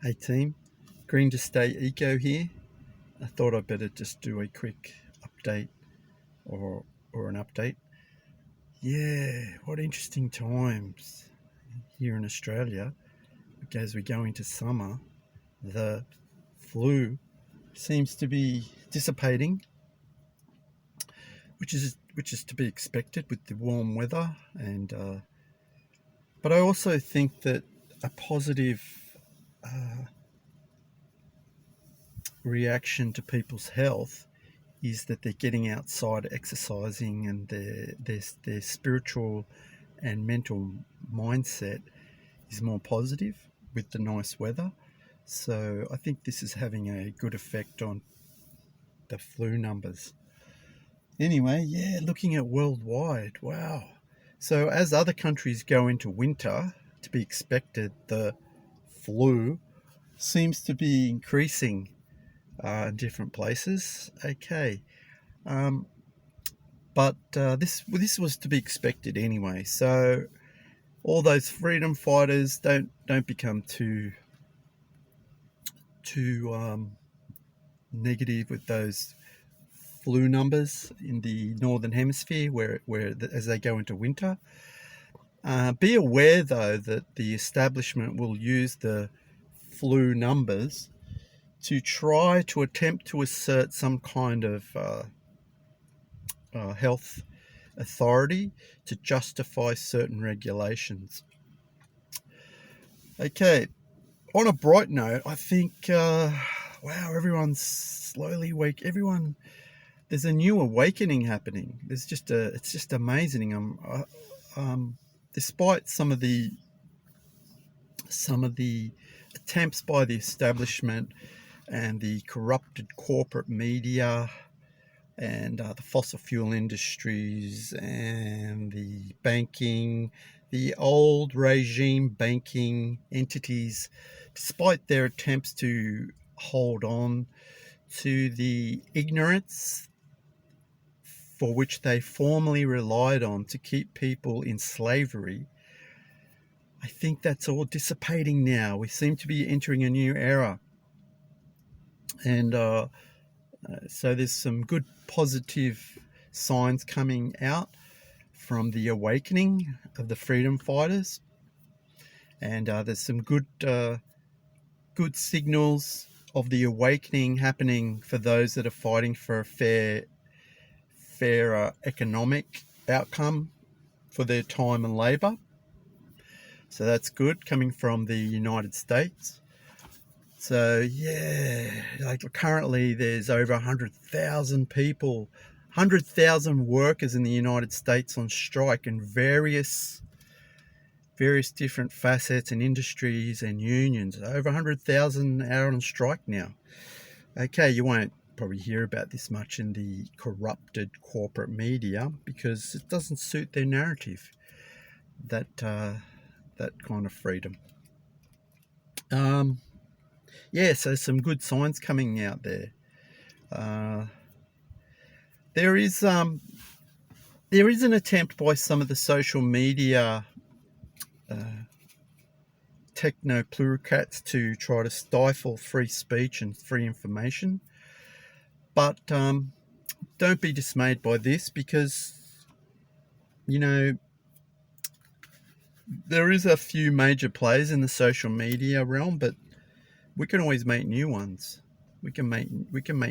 Hey team, Green to Stay Eco here. I thought I'd better just do a quick update or an update. Yeah, what interesting times here in Australia. As we go into summer, the flu seems to be dissipating, which is to be expected with the warm weather. And but I also think that a positive uh, reaction to people's health is that they're getting outside exercising, and their spiritual and mental mindset is more positive with the nice weather. So I think this is having a good effect on the flu numbers. Anyway, yeah, looking at worldwide, wow. So as other countries go into winter, to be expected, the flu seems to be increasing in different places. Okay. Um, but this was to be expected anyway. So all those freedom fighters don't become too negative with those flu numbers in the northern hemisphere, as they go into winter. Be aware though that the establishment will use the flu numbers to try to attempt to assert some kind of health authority to justify certain regulations. Okay, on a bright note, I think, wow, everyone's slowly wake. There's a new awakening happening. It's just amazing. Despite some of the attempts by the establishment and the corrupted corporate media and the fossil fuel industries and the banking, the old regime banking entities, despite their attempts to hold on to the ignorance for which they formerly relied on to keep people in slavery, I think that's all dissipating now. We seem to be entering a new era. And so there's some good positive signs coming out from the awakening of the freedom fighters, and there's some good signals of the awakening happening for those that are fighting for a fair economic outcome for their time and labour. So that's good coming from the United States. So yeah, like currently there's over 100,000 people, 100,000 workers in the United States on strike in various different facets and industries and unions. Over 100,000 are on strike now. Okay, you won't probably hear about this much in the corrupted corporate media because it doesn't suit their narrative, that kind of freedom. Yeah, so some good signs coming out there. Uh, there is an attempt by some of the social media techno pluricrats to try to stifle free speech and free information. But don't be dismayed by this because, you know, there is a few major players in the social media realm, but we can always make new ones. We can make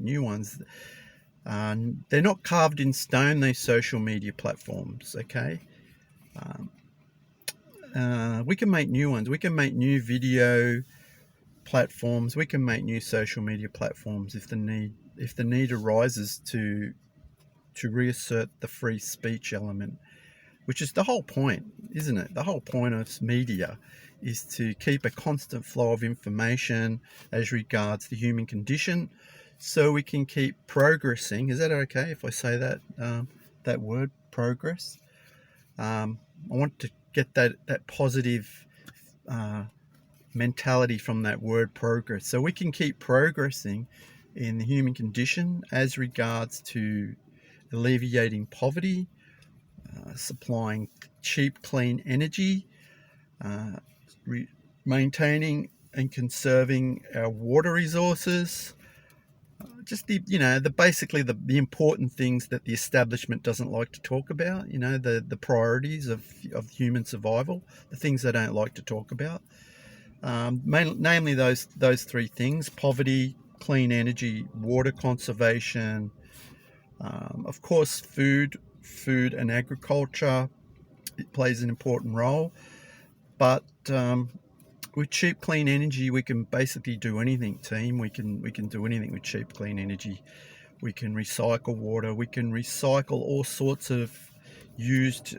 new ones. They're not carved in stone, these social media platforms, okay? We can make new ones. We can make new video platforms. We can make new social media platforms if the need arises to reassert the free speech element, which is the whole point, isn't it? The whole point of media is to keep a constant flow of information as regards the human condition, so we can keep progressing. Is that okay if I say that that word, progress? I want to get that positive mentality from that word, progress, so we can keep progressing in the human condition as regards to alleviating poverty, supplying cheap, clean energy, maintaining and conserving our water resources. Just the important things that the establishment doesn't like to talk about. The priorities of human survival, the things they don't like to talk about. Namely those three things: poverty, clean energy, water conservation. Of course, food and agriculture, it plays an important role. But with cheap, clean energy, we can basically do anything, team. We can do anything with cheap, clean energy. We can recycle water. We can recycle all sorts of used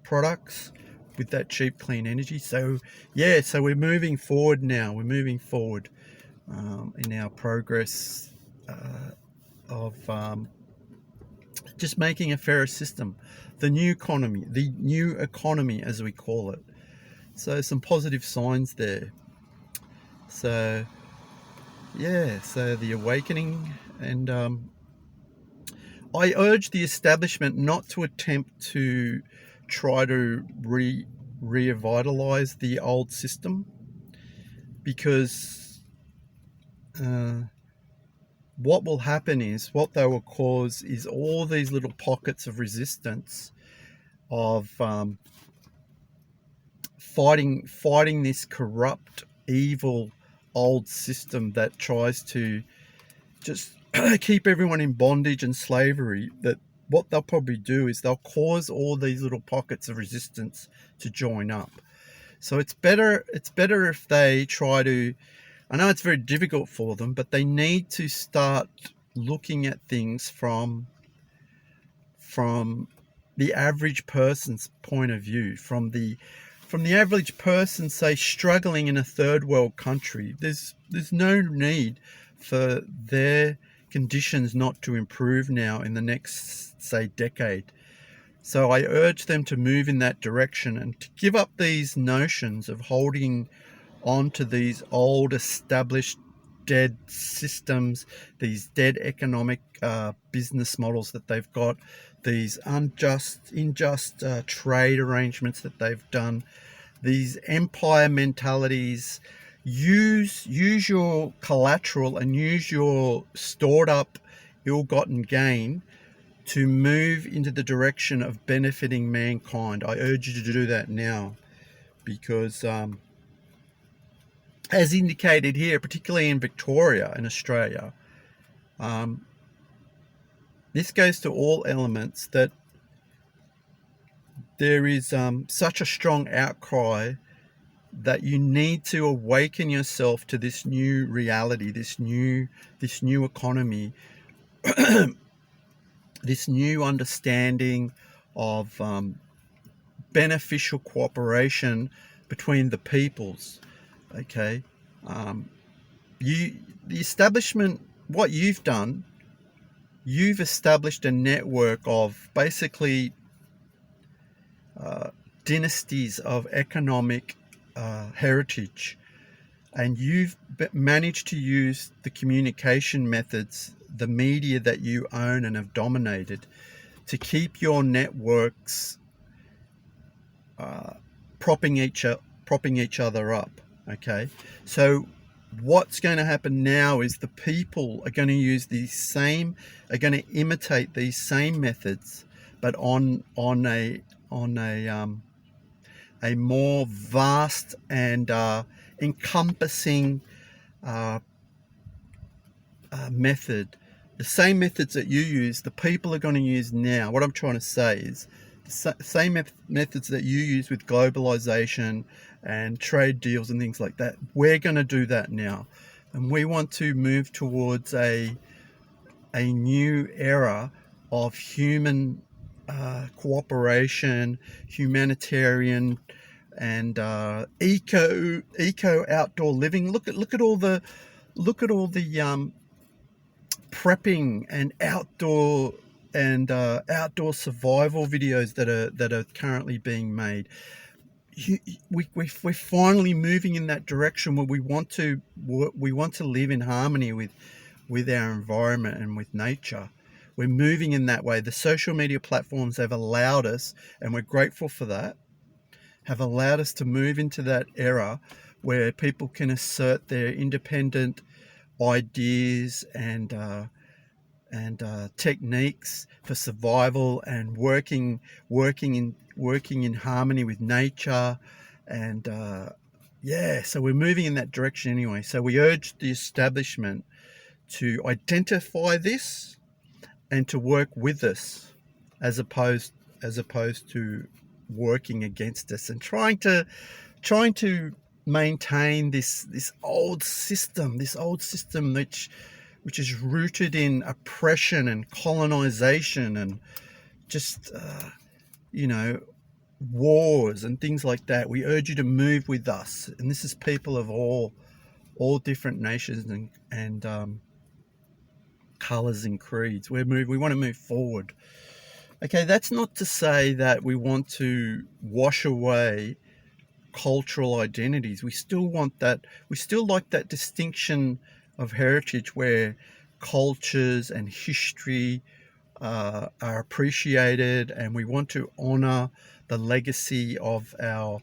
products with that cheap, clean energy. So we're moving forward now. We're moving forward in our progress of just making a fairer system, the new economy as we call it. So some positive signs there. So the awakening, and I urge the establishment not to attempt to try to revitalize the old system, because what they will cause is all these little pockets of resistance of fighting this corrupt, evil old system that tries to just keep everyone in bondage and slavery. That what they'll probably do is they'll cause all these little pockets of resistance to join up. So it's better if they try to, I know it's very difficult for them, but they need to start looking at things from the average person's point of view, from the average person, say, struggling in a third world country. There's no need for their conditions not to improve now in the next, say, decade. So I urge them to move in that direction and to give up these notions of holding on to these old established dead systems, these dead economic business models that they've got, these unjust trade arrangements that they've done, these empire mentalities. Use your collateral and use your stored up ill-gotten gain to move into the direction of benefiting mankind. I urge you to do that now, because as indicated here, particularly in Victoria, in Australia, this goes to all elements, that there is such a strong outcry that you need to awaken yourself to this new reality, this new economy, this new understanding of beneficial cooperation between the peoples. Okay, the establishment, what you've done, you've established a network of basically dynasties of economic heritage, and you've managed to use the communication methods, the media that you own and have dominated, to keep your networks propping each other up. Okay, so what's going to happen now is the people are going to use are going to imitate these same methods, but on a more vast and encompassing method. The same methods that you use, the people are going to use now. What I'm trying to say is the same methods that you use with globalization and trade deals and things like that. We're going to do that now, and we want to move towards a new era of human cooperation, humanitarian, and eco outdoor living. Look at all the prepping and outdoor survival videos that are currently being made. We're finally moving in that direction where we want to live in harmony with our environment and with nature. We're moving in that way. The social media platforms have allowed us, and we're grateful for that, have allowed us to move into that era where people can assert their independent ideas and techniques for survival and working in harmony with nature, and yeah, so we're moving in that direction anyway. So we urge the establishment to identify this and to work with us, as opposed to working against us and trying to maintain this old system, which is rooted in oppression and colonization and just you know, wars and things like that. We urge you to move with us, and this is people of all different nations and colors and creeds. We want to move forward. Okay, that's not to say that we want to wash away cultural identities. We still want that. We still like that distinction of heritage where cultures and history are appreciated, and we want to honor the legacy of our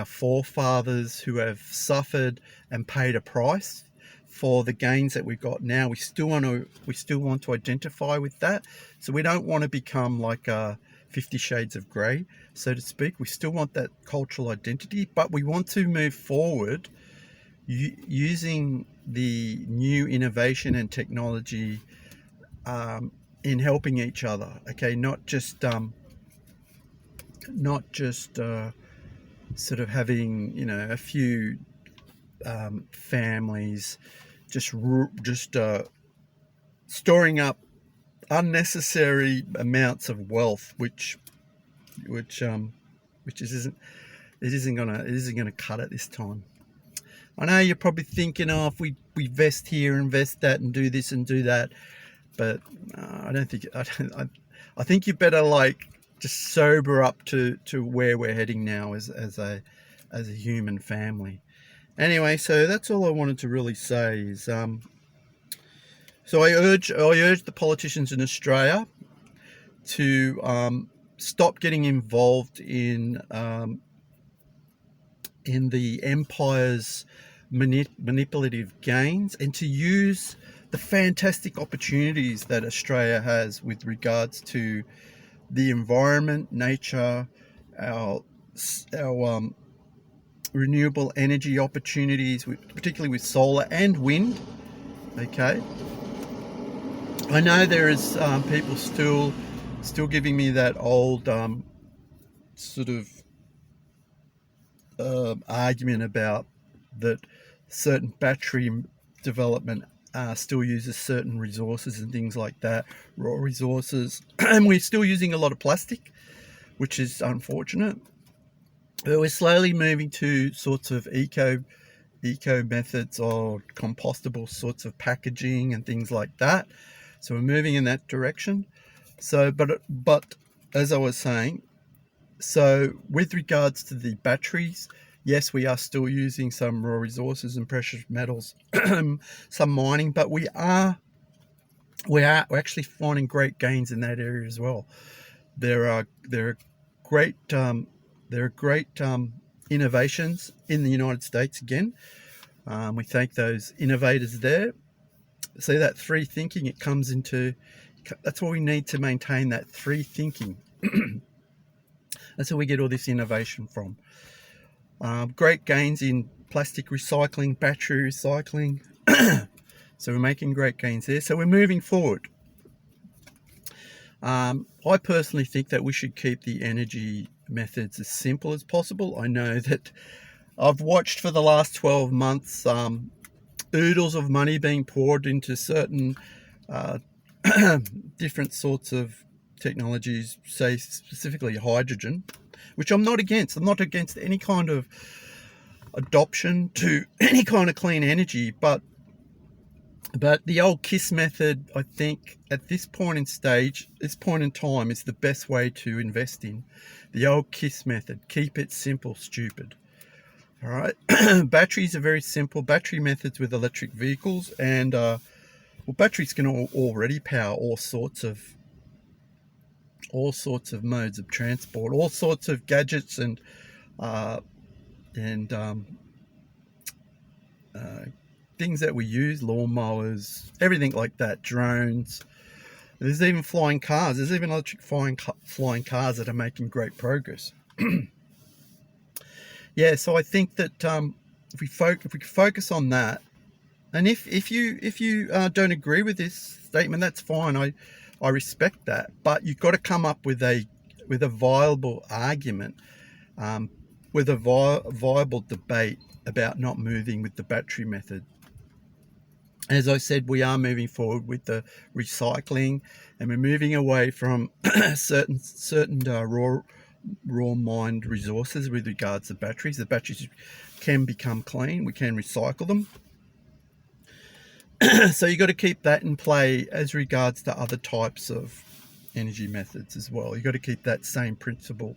forefathers who have suffered and paid a price for the gains that we've got now. We still want to identify with that. So we don't want to become like 50 Shades of Grey, so to speak. We still want that cultural identity, but we want to move forward using the new innovation and technology in helping each other. Okay, not just sort of having, you know, a few families just storing up unnecessary amounts of wealth, which isn't gonna cut it this time. I know you're probably thinking, oh, if we invest here, invest that, and do this and do that, but I think you better like just sober up to where we're heading now as a human family. Anyway, so that's all I wanted to really say is so I urge the politicians in Australia to stop getting involved in the empire's manipulative gains, and to use the fantastic opportunities that Australia has with regards to the environment, nature, our renewable energy opportunities, particularly with solar and wind. Okay, I know there is people still giving me that old sort of argument about that certain battery development still uses certain resources and things like that, raw resources, and we're still using a lot of plastic, which is unfortunate. But we're slowly moving to sorts of eco methods or compostable sorts of packaging and things like that. So we're moving in that direction. So, but as I was saying, so with regards to the batteries, yes, we are still using some raw resources and precious metals, some mining, but we're actually finding great gains in that area as well. There are great innovations in the United States again. We thank those innovators there. So that three thinking, it comes into, that's what we need to maintain, that three thinking. That's where we get all this innovation from. Great gains in plastic recycling, battery recycling. So we're making great gains there. So we're moving forward. I personally think that we should keep the energy methods as simple as possible. I know that I've watched for the last 12 months oodles of money being poured into certain different sorts of technologies, say specifically hydrogen, which I'm not against. I'm not against any kind of adoption to any kind of clean energy, but the old KISS method, I think at this point in time, is the best way to invest in. The old KISS method, keep it simple, stupid. All right. Batteries are very simple. Battery methods with electric vehicles, and batteries can already power all sorts of modes of transport, all sorts of gadgets and things that we use, lawnmowers, everything like that, drones. There's even flying cars. There's even electric flying cars that are making great progress. Yeah, so I think that if we focus on that, and if you don't agree with this statement, that's fine. I respect that, but you've got to come up with a viable argument, with a viable debate about not moving with the battery method. As I said, we are moving forward with the recycling, and we're moving away from certain raw mined resources with regards to batteries. The batteries can become clean. We can recycle them. So you've got to keep that in play as regards to other types of energy methods as well. You've got to keep that same principle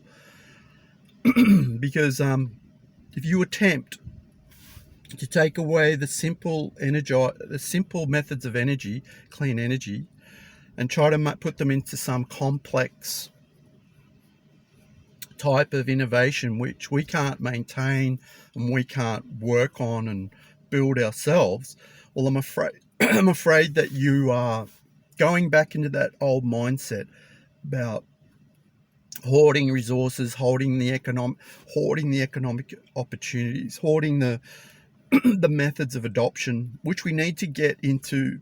because if you attempt to take away the simple methods of energy, clean energy, and try to put them into some complex type of innovation which we can't maintain and we can't work on and build ourselves, well, I'm afraid that you are going back into that old mindset about hoarding resources, hoarding the economic opportunities, hoarding the the methods of adoption, which we need to get into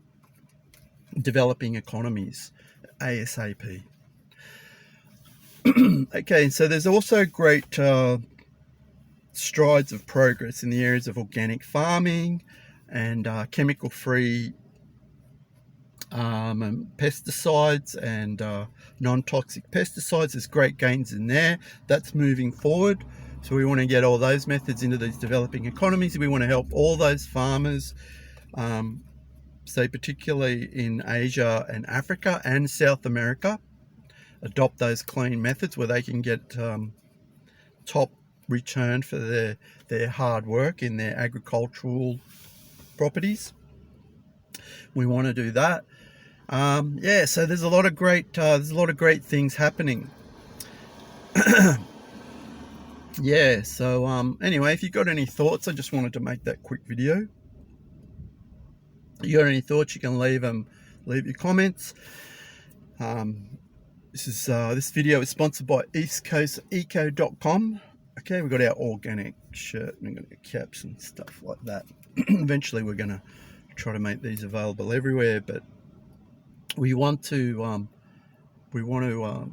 developing economies ASAP. Okay, so there's also great strides of progress in the areas of organic farming and chemical-free and pesticides and non-toxic pesticides. There's great gains in there. That's moving forward. So we want to get all those methods into these developing economies. We want to help all those farmers, say particularly in Asia and Africa and South America, adopt those clean methods where they can get top return for their hard work in their agricultural properties. We want to do that. Yeah, so there's a lot of great things happening. Yeah, so anyway, if you've got any thoughts, I just wanted to make that quick video. If you got any thoughts, you can leave your comments. This video is sponsored by eastcoasteco.com. Okay, we've got our organic shirt and we've got caps and stuff like that. Eventually we're going to try to make these available everywhere, but we want to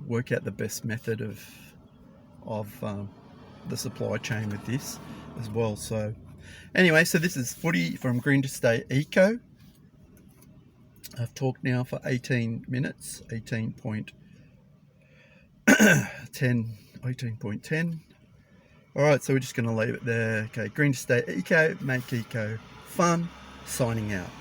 work out the best method of the supply chain with this as well. So anyway, so this is Footy from Green to Stay Eco. I've talked now for 18 minutes, 18.10. All right, so we're just going to leave it there. Okay, Green to Stay Eco, make eco fun, signing out.